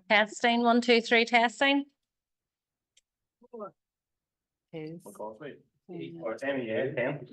Testing, 1, 2, 3, testing. Two. Or 10, yeah, 10.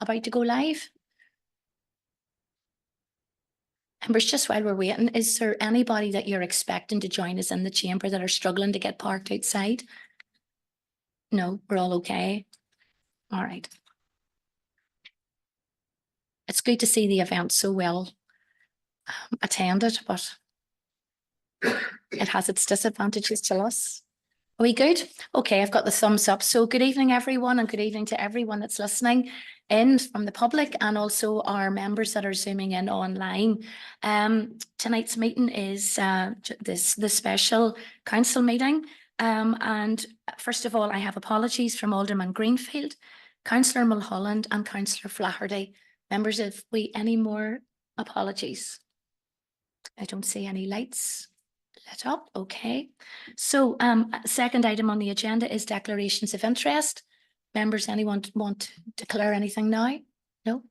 about to go live. Members, just while we're waiting, is there anybody that you're expecting to join us in the chamber that are struggling to get parked outside? No, we're all okay. All right. It's good to see the event so well attended, but it has its disadvantages to us. Are we good? Okay, I've got the thumbs up. So good evening, everyone, and good evening to everyone that's listening in from the public and also our members that are zooming in online. Tonight's meeting is the special council meeting. And first of all, I have apologies from Alderman Greenfield, Councillor Mulholland and Councillor Flaherty. Members, have we any more apologies? I don't see any lights lit up. Okay. So second item on the agenda is declarations of interest. Members, anyone want to declare anything now? No?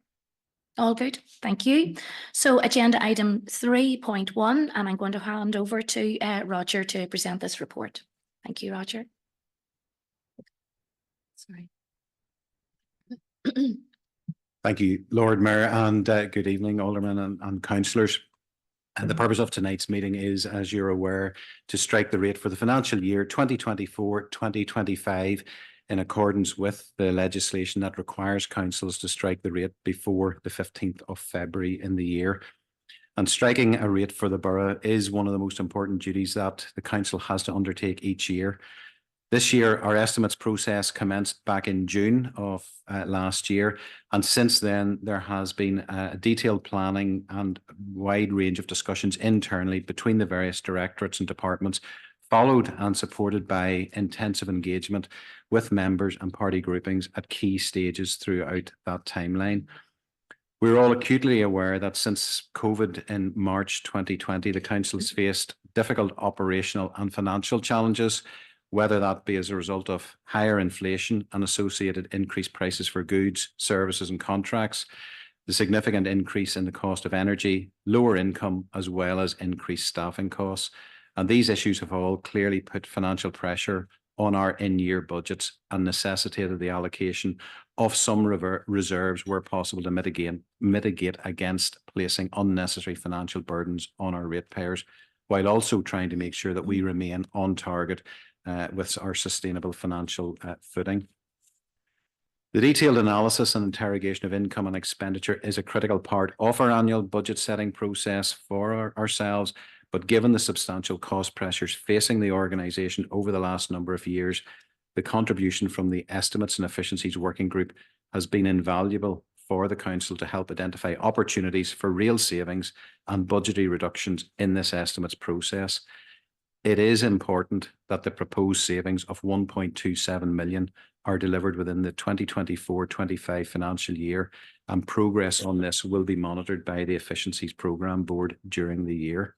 All good. Thank you. So agenda item 3.1, and I'm going to hand over to Roger to present this report. Thank you, Roger. Sorry. Thank you, Lord Mayor, and good evening, Aldermen and councillors. And the purpose of tonight's meeting is, as you're aware, to strike the rate for the financial year 2024-2025 in accordance with the legislation that requires councils to strike the rate before the 15th of February in the year. And striking a rate for the borough is one of the most important duties that the council has to undertake each year. This year, our estimates process commenced back in June of last year. And since then, there has been a detailed planning and wide range of discussions internally between the various directorates and departments, followed and supported by intensive engagement with members and party groupings at key stages throughout that timeline. We're all acutely aware that since COVID in March 2020, the council has faced difficult operational and financial challenges, whether that be as a result of higher inflation and associated increased prices for goods, services and contracts, the significant increase in the cost of energy, lower income, as well as increased staffing costs. And these issues have all clearly put financial pressure on our in-year budgets and necessitated the allocation of some reserves where possible to mitigate against placing unnecessary financial burdens on our ratepayers, while also trying to make sure that we remain on target with our sustainable financial footing. The detailed analysis and interrogation of income and expenditure is a critical part of our annual budget setting process for ourselves, but given the substantial cost pressures facing the organisation over the last number of years, the contribution from the Estimates and Efficiencies Working Group has been invaluable for the council to help identify opportunities for real savings and budgetary reductions in this estimates process. It is important that the proposed savings of 1.27 million are delivered within the 2024-25 financial year, and progress on this will be monitored by the Efficiencies Programme Board during the year.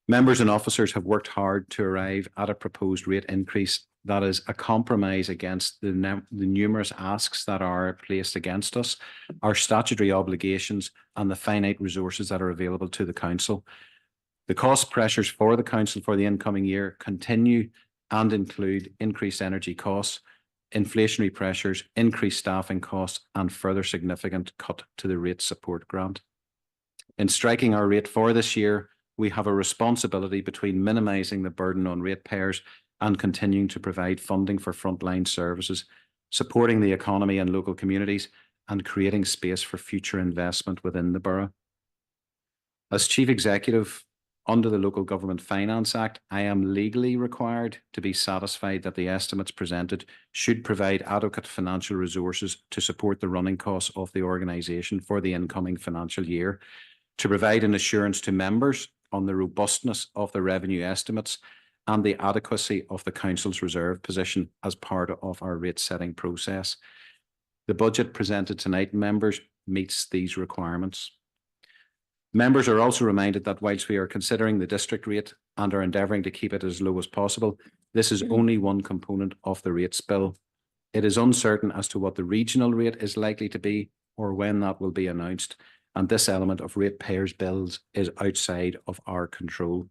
Members and officers have worked hard to arrive at a proposed rate increase that is a compromise against the numerous asks that are placed against us, our statutory obligations and the finite resources that are available to the council. The cost pressures for the council for the incoming year continue and include increased energy costs, inflationary pressures, increased staffing costs, and further significant cut to the rate support grant. In striking our rate for this year, we have a responsibility between minimising the burden on ratepayers and continuing to provide funding for frontline services, supporting the economy and local communities, and creating space for future investment within the borough. As Chief Executive, under the Local Government Finance Act, I am legally required to be satisfied that the estimates presented should provide adequate financial resources to support the running costs of the organisation for the incoming financial year, to provide an assurance to members on the robustness of the revenue estimates and the adequacy of the council's reserve position as part of our rate setting process. The budget presented tonight, members, meets these requirements. Members are also reminded that whilst we are considering the district rate and are endeavouring to keep it as low as possible, this is only one component of the rates bill. It is uncertain as to what the regional rate is likely to be or when that will be announced, and this element of ratepayers' bills is outside of our control.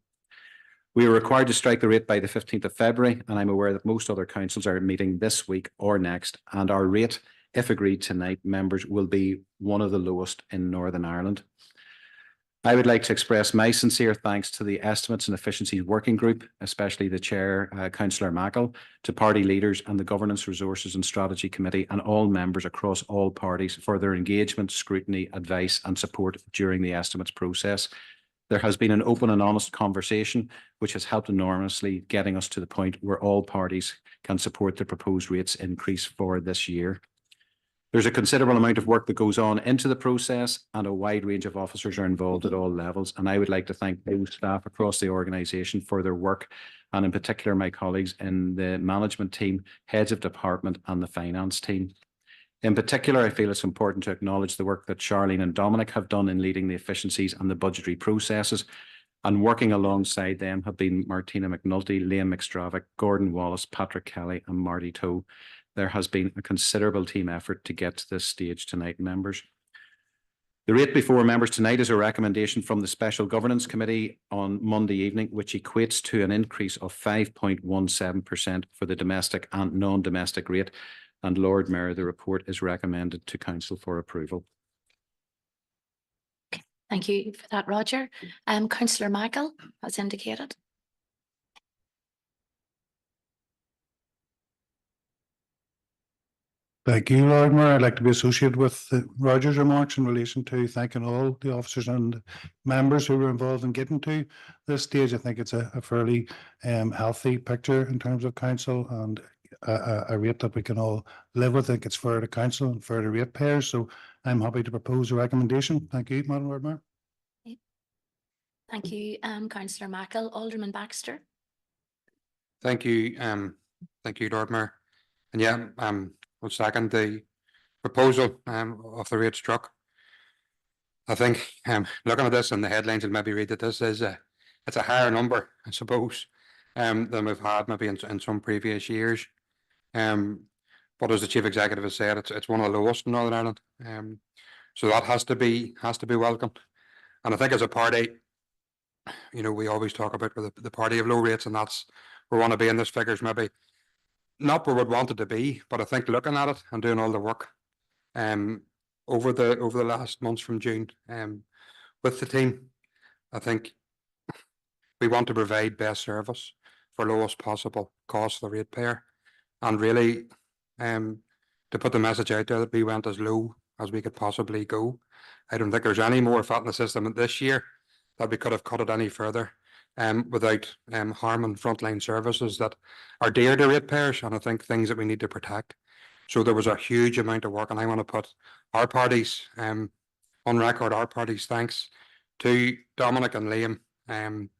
We are required to strike the rate by the 15th of February, and I'm aware that most other councils are meeting this week or next, and our rate if agreed tonight, members, will be one of the lowest in Northern Ireland. I would like to express my sincere thanks to the Estimates and Efficiencies Working Group, especially the Chair, Councillor Mackle, to party leaders and the Governance, Resources and Strategy Committee and all members across all parties for their engagement, scrutiny, advice and support during the estimates process. There has been an open and honest conversation which has helped enormously, getting us to the point where all parties can support the proposed rates increase for this year. There's a considerable amount of work that goes on into the process and a wide range of officers are involved at all levels. And I would like to thank those staff across the organisation for their work, and in particular my colleagues in the management team, heads of department and the finance team. In particular, I feel it's important to acknowledge the work that Charlene and Dominic have done in leading the efficiencies and the budgetary processes. And working alongside them have been Martina McNulty, Liam McStravick, Gordon Wallace, Patrick Kelly and Marty Toe. There has been a considerable team effort to get to this stage tonight, members. The rate before members tonight is a recommendation from the Special Governance Committee on Monday evening, which equates to an increase of 5.17% for the domestic and non-domestic rate. And Lord Mayor, the report is recommended to Council for approval. Thank you for that, Roger. Councillor Michael, as indicated. Thank you, Lord Mayor. I'd like to be associated with Roger's remarks in relation to thanking all the officers and members who were involved in getting to this stage. I think it's a fairly healthy picture in terms of council and a rate that we can all live with. I think it's fair to council and fair to ratepayers. So I'm happy to propose a recommendation. Thank you, Madam Lord Mayor. Thank you, Councillor Michael. Alderman Baxter. Thank you, Lord Mayor. And yeah, we'll second the proposal of the rate struck. I think looking at this in the headlines, you'll maybe read that this is it's a higher number, I suppose, than we've had maybe in some previous years. But as the Chief Executive has said, it's one of the lowest in Northern Ireland. So that has to be welcomed. And I think as a party, you know, we always talk about the party of low rates, and that's where we want to be in this figures, maybe not where we'd want it to be, but I think looking at it and doing all the work over the last months from June with the team, I think we want to provide best service for lowest possible cost for the ratepayer, and really to put the message out there that we went as low as we could possibly go. I don't think there's any more fat in the system this year that we could have cut it any further without harming frontline services that are dear to ratepayers, and I think things that we need to protect. So there was a huge amount of work, and I want to put our parties on record, our parties' thanks to Dominic and Liam and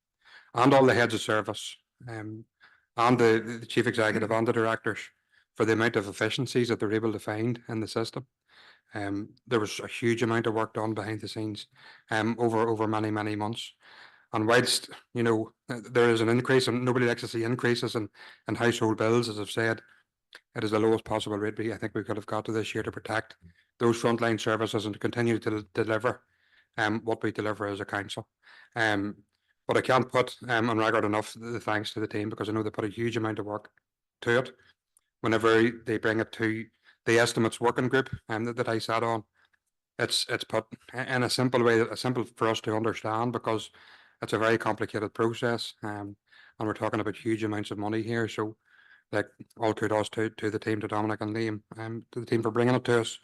all the heads of service and the Chief Executive and the directors for the amount of efficiencies that they're able to find in the system. There was a huge amount of work done behind the scenes over many months. And whilst, you know, there is an increase, and nobody likes to see increases in household bills, as I've said, it is the lowest possible rate I think we could have got to this year to protect those frontline services and to continue to deliver what we deliver as a council. But I can't put on record enough the thanks to the team, because I know they put a huge amount of work to it. Whenever they bring it to the estimates working group that I sat on, it's put in a simple way, simple for us to understand, because it's a very complicated process, and we're talking about huge amounts of money here. So, like, all kudos to the team, to Dominic and Liam, to the team for bringing it to us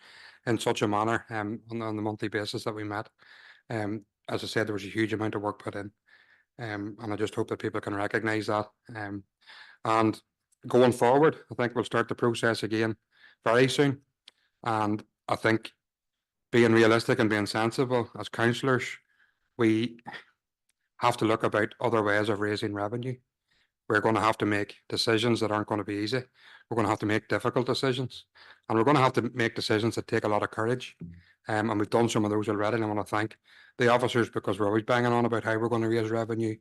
in such a manner on the monthly basis that we met. As I said, there was a huge amount of work put in, and I just hope that people can recognise that. And going forward, I think we'll start the process again very soon. And I think, being realistic and being sensible as councillors, we have to look about other ways of raising revenue. We're going to have to make decisions that aren't going to be easy. We're going to have to make difficult decisions, and we're going to have to make decisions that take a lot of courage. And we've done some of those already, and I want to thank the officers, because we're always banging on about how we're going to raise revenue,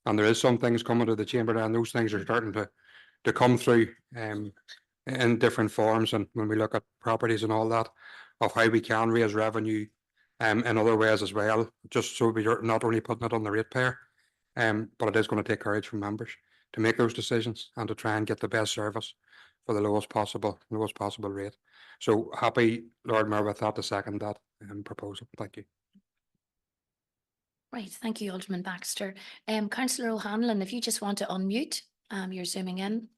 and there is some things coming to the chamber, and those things are starting to come through in different forms. And when we look at properties and all that, of how we can raise revenue in other ways as well, just so we're not only putting it on the ratepayer, but it is going to take courage from members. to make those decisions and to try and get the best service for the lowest possible rate. So happy, Lord Mayor, with that to second that proposal. Thank you. Right, thank you, Alderman Baxter. Councillor O'Hanlon, if you just want to unmute, you're zooming in.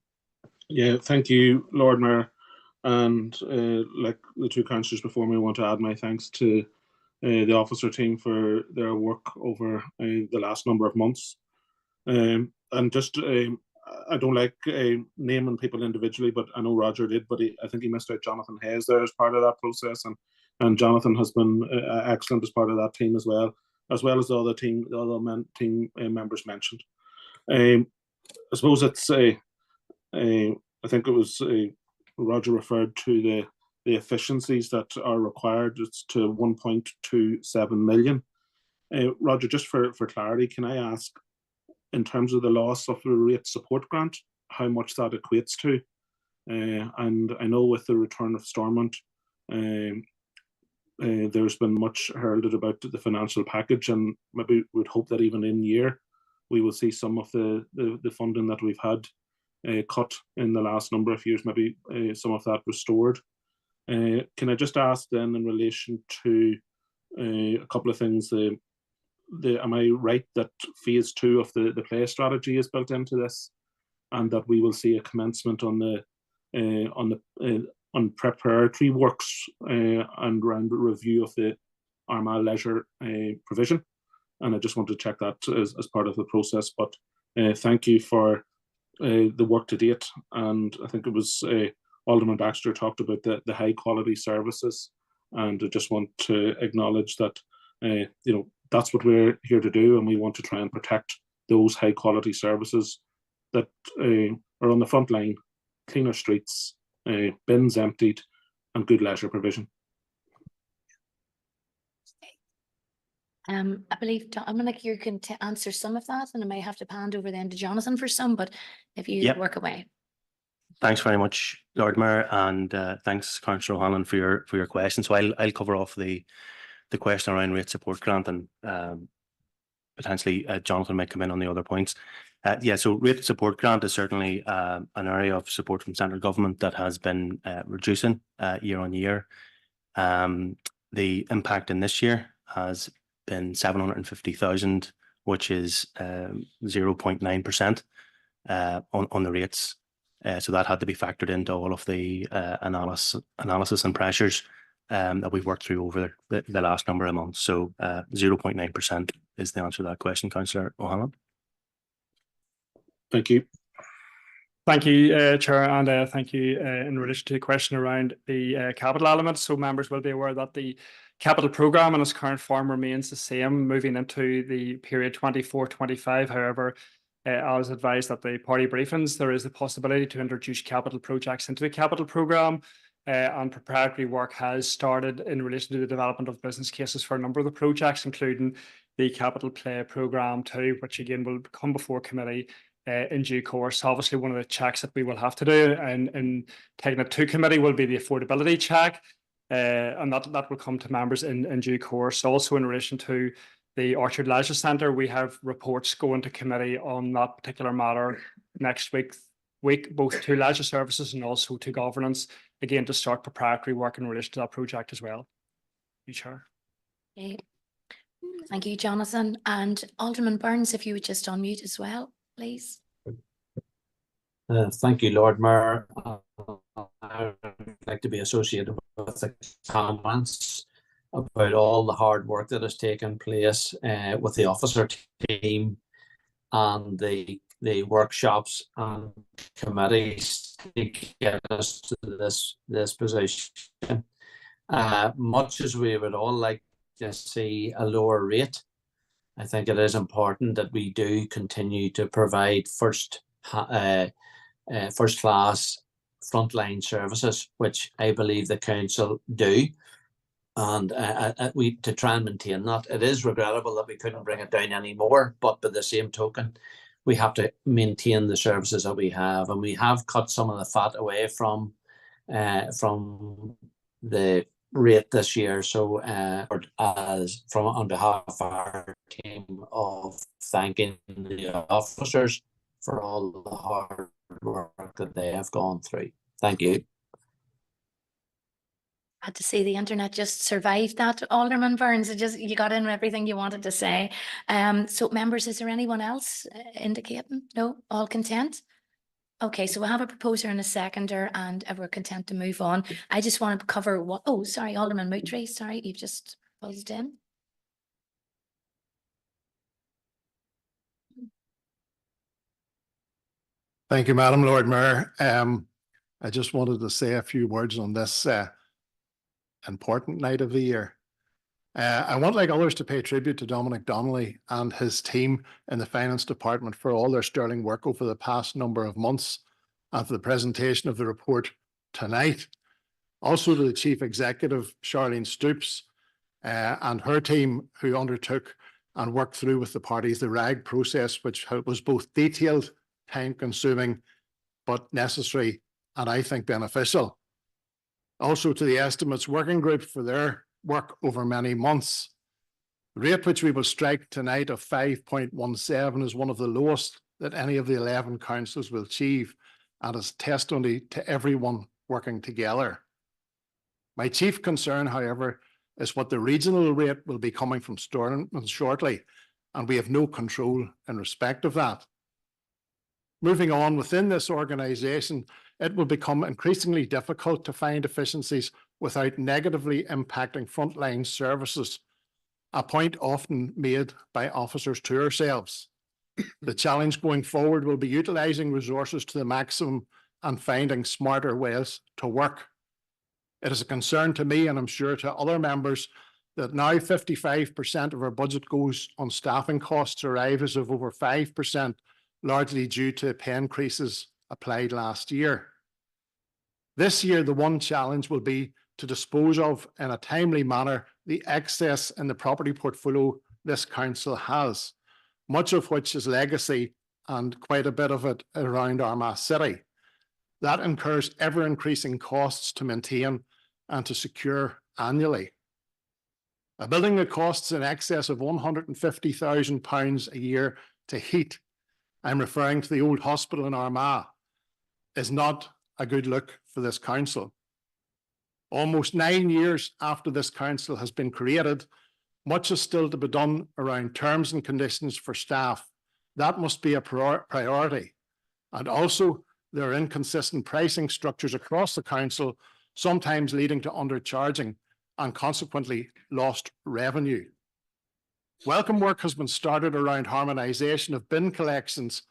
Yeah, thank you, Lord Mayor. And like the two councillors before me, I want to add my thanks to the officer team for their work over the last number of months. And just, I don't like naming people individually, but I know Roger did, but I think he missed out Jonathan Hayes there as part of that process. And Jonathan has been excellent as part of that team as well as the other team members mentioned. I suppose it's I think it was Roger referred to the efficiencies that are required. It's to 1.27 million. Roger, just for clarity, can I ask, in terms of the loss of the rate support grant, how much that equates to? And I know with the return of Stormont, there's been much heralded about the financial package, and maybe we'd hope that even in year we will see some of the funding that we've had cut in the last number of years, maybe some of that restored. Can I just ask then, in relation to a couple of things, am I right that phase 2 of the play strategy is built into this, and that we will see a commencement on preparatory works and around the review of the Armagh leisure provision? And I just want to check that as part of the process. But thank you for the work to date. And I think it was Alderman Baxter talked about the high quality services, and I just want to acknowledge that that's what we're here to do, and we want to try and protect those high quality services that are on the front line: cleaner streets, bins emptied, and good leisure provision. I believe, Dominic, you can answer some of that, and I may have to hand over then to Jonathan for some, but if you work away. Thanks very much, Lord Mayor, and thanks, Councillor O'Hanlon, for your question. So I'll cover off the question around rate support grant, and potentially Jonathan might come in on the other points. So rate support grant is certainly an area of support from central government that has been reducing year on year. The impact in this year has been 750,000, which is 0.9% on the rates. So that had to be factored into all of the analysis and pressures that we've worked through over the last number of months. So 0.9% is the answer to that question, Councillor O'Hanlon. Thank you. Thank you, Chair, and thank you in relation to the question around the capital elements. So members will be aware that the capital programme in its current form remains the same moving into the period 24-25. However, I was advised at the party briefings there is the possibility to introduce capital projects into the capital programme, and preparatory work has started in relation to the development of business cases for a number of the projects, including the capital play programme too, which again will come before committee in due course. Obviously, one of the checks that we will have to do and taking it to committee will be the affordability check, and that will come to members in due course. Also, in relation to the Orchard Leisure Centre, we have reports going to committee on that particular matter next week, both to leisure services and also to governance, again to start preparatory work in relation to that project as well. You, Chair. Okay. Thank you, Jonathan. And Alderman Burns, if you would just unmute as well, please. Thank you, Lord Mayor. I'd like to be associated with the comments about all the hard work that has taken place with the officer team and the workshops and committees to get us to this position. Much as we would all like to see a lower rate, I think it is important that we do continue to provide first class frontline services, which I believe the council do. And we to try and maintain that. It is regrettable that we couldn't bring it down anymore, but by the same token, we have to maintain the services that we have, and we have cut some of the fat away from the rate this year. So, on behalf of our team of thanking the officers for all the hard work that they have gone through. Thank you. Had to see the internet just survived that, Alderman Burns. You got in everything you wanted to say. So members, is there anyone else indicating? No, all content? Okay, so we'll have a proposer and a seconder, and we're content to move on. I just want to cover what, oh, sorry, Alderman Moutray, sorry, you've just buzzed in. Thank you, Madam Lord Mayor. I just wanted to say a few words on this important night of the year. I want, like others, to pay tribute to Dominic Donnelly and his team in the Finance Department for all their sterling work over the past number of months and for the presentation of the report tonight. Also to the Chief Executive, Charlene Stoops, and her team, who undertook and worked through with the parties the RAG process, which was both detailed, time-consuming, but necessary, and I think beneficial. Also to the Estimates Working Group for their work over many months. The rate which we will strike tonight of 5.17 is one of the lowest that any of the 11 councils will achieve, and is testimony to everyone working together. My chief concern, however, is what the regional rate will be coming from Stirling shortly, and we have no control in respect of that. Moving on, within this organisation, it will become increasingly difficult to find efficiencies without negatively impacting frontline services, a point often made by officers to ourselves. The challenge going forward will be utilising resources to the maximum and finding smarter ways to work. It is a concern to me, and I'm sure to other members, that now 55% of our budget goes on staffing costs, arrives of over 5%, largely due to pay increases applied last year. This year, the one challenge will be to dispose of, in a timely manner, the excess in the property portfolio this council has, much of which is legacy and quite a bit of it around Armagh City. That incurs ever-increasing costs to maintain and to secure annually. A building that costs in excess of £150,000 a year to heat, I'm referring to the old hospital in Armagh, is not a good look for this council. Almost 9 years after this council has been created, much is still to be done around terms and conditions for staff. That must be a priority. And also, there are inconsistent pricing structures across the council, sometimes leading to undercharging and consequently lost revenue. Welcome work has been started around harmonisation of bin collections,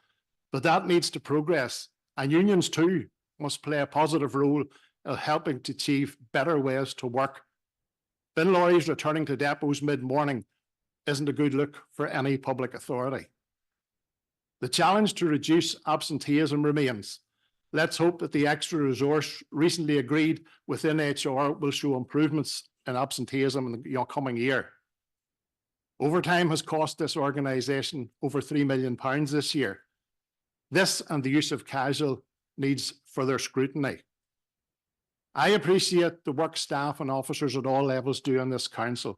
but that needs to progress, and unions too must play a positive role in helping to achieve better ways to work. Bin lorries returning to depots mid-morning isn't a good look for any public authority. The challenge to reduce absenteeism remains. Let's hope that the extra resource recently agreed within HR will show improvements in absenteeism in the coming year. Overtime has cost this organisation over £3 million this year. This and the use of casual needs further scrutiny. I appreciate the work staff and officers at all levels do in this council,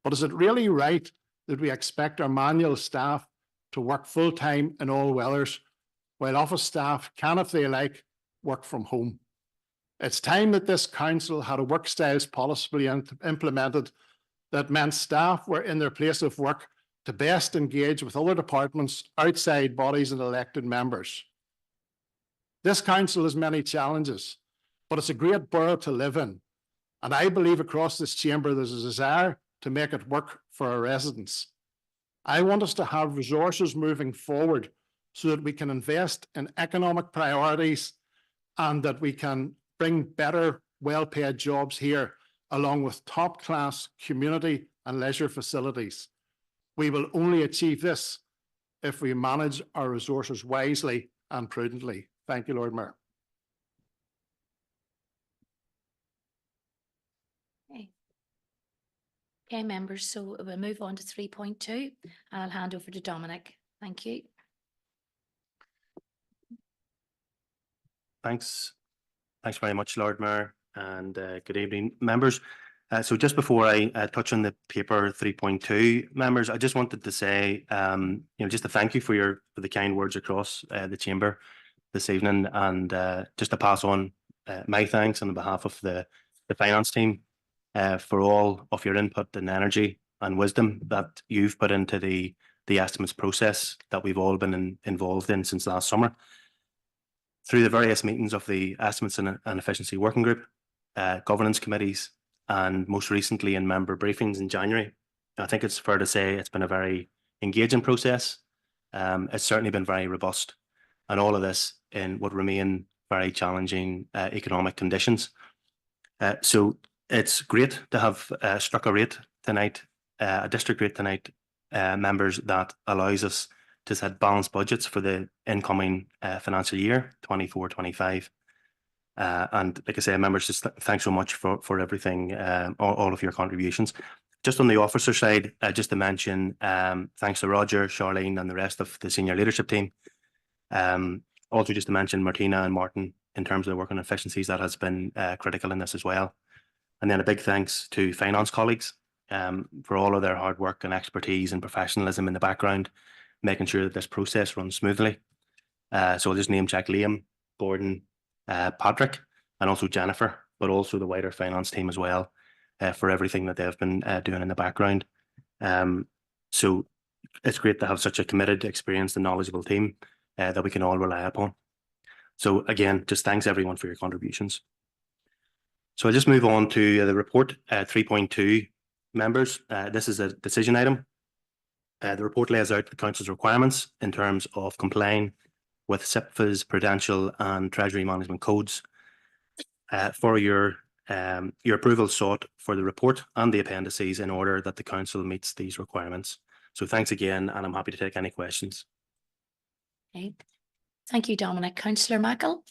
but is it really right that we expect our manual staff to work full-time in all weathers, while office staff can, if they like, work from home? It's time that this council had a work styles policy implemented that meant staff were in their place of work to best engage with other departments, outside bodies and elected members. This council has many challenges, but it's a great borough to live in. And I believe across this chamber there's a desire to make it work for our residents. I want us to have resources moving forward so that we can invest in economic priorities and that we can bring better, well-paid jobs here, along with top-class community and leisure facilities. We will only achieve this if we manage our resources wisely and prudently. Thank you, Lord Mayor. Okay, members, so we'll move on to 3.2 and I'll hand over to Dominic. Thank you. Thanks very much, Lord Mayor, and good evening, members. So just before I touch on the paper 3.2, members, I just wanted to say, just to thank you for the kind words across the chamber this evening, and just to pass on my thanks on behalf of the finance team for all of your input and energy and wisdom that you've put into the estimates process that we've all been involved in since last summer. Through the various meetings of the Estimates and Efficiency Working Group, governance committees, and most recently in member briefings in January, I think it's fair to say it's been a very engaging process. It's certainly been very robust, and all of this in what remain very challenging economic conditions. So it's great to have struck a rate tonight, a district rate tonight, members, that allows us to set balanced budgets for the incoming financial year 24-25. And like I say, members, just thanks so much for everything, all of your contributions. Just on the officer side, just to mention, thanks to Roger, Charlene, and the rest of the senior leadership team. Also just to mention Martina and Martin in terms of the work on efficiencies, that has been critical in this as well. And then a big thanks to finance colleagues for all of their hard work and expertise and professionalism in the background, making sure that this process runs smoothly. So I'll just name check Liam, Gordon, Patrick, and also Jennifer, but also the wider finance team as well, for everything that they've been doing in the background. So it's great to have such a committed, experienced, and knowledgeable team that we can all rely upon. So again, just thanks everyone for your contributions. So I'll just move on to the report 3.2, members. This is a decision item. The report lays out the council's requirements in terms of complying with SIPFA's Prudential and Treasury Management Codes. For your approval sought for the report and the appendices in order that the council meets these requirements. So thanks again, and I'm happy to take any questions. Okay. Thank you, Dominic. Councillor Mackle.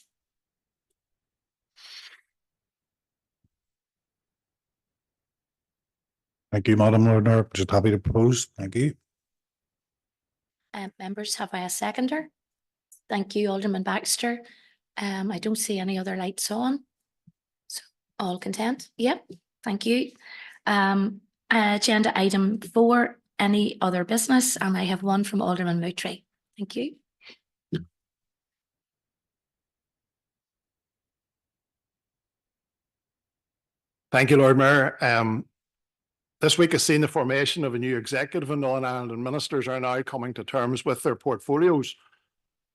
Thank you, Madam Lord Mayor. Just happy to propose. Thank you. Members, have I a seconder? Thank you, Alderman Baxter. I don't see any other lights on. So all content? Yep. Thank you. Agenda item 4, any other business? And I have one from Alderman Moutray. Thank you. Thank you, Lord Mayor. This week has seen the formation of a new executive in Northern Ireland, and ministers are now coming to terms with their portfolios.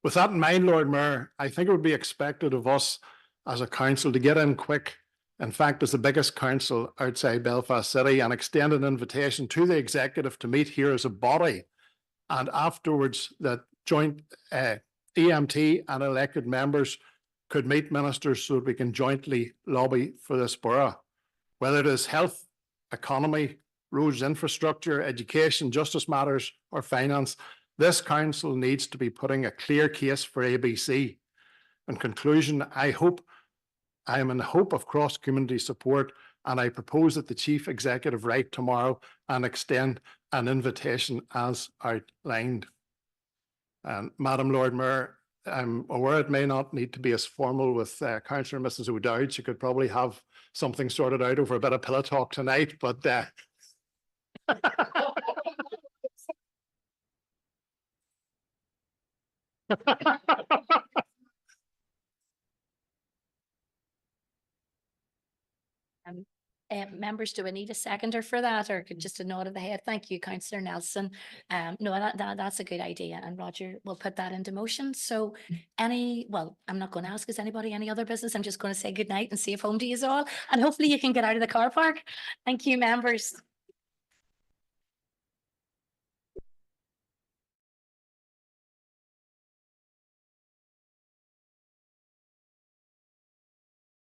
With that in mind, Lord Mayor, I think it would be expected of us as a council to get in quick, in fact, as the biggest council outside Belfast City, and extend an invitation to the executive to meet here as a body, and afterwards that joint EMT and elected members could meet ministers so that we can jointly lobby for this borough. Whether it is health, economy, roads, infrastructure, education, justice matters, or finance, this council needs to be putting a clear case for ABC. In conclusion, I am in hope of cross-community support, and I propose that the Chief Executive write tomorrow and extend an invitation as outlined. Madam Lord Mayor, I'm aware it may not need to be as formal with Councillor Mrs. O'Dowd. She could probably have something sorted out over a bit of pillow talk tonight, but Members, do I need a seconder for that, or just a nod of the head? Thank you, Councillor Nelson. No, that's a good idea, and Roger will put that into motion. So well, I'm not going to ask, is anybody any other business? I'm just going to say good night and safe home to you all, and hopefully you can get out of the car park. Thank you, members.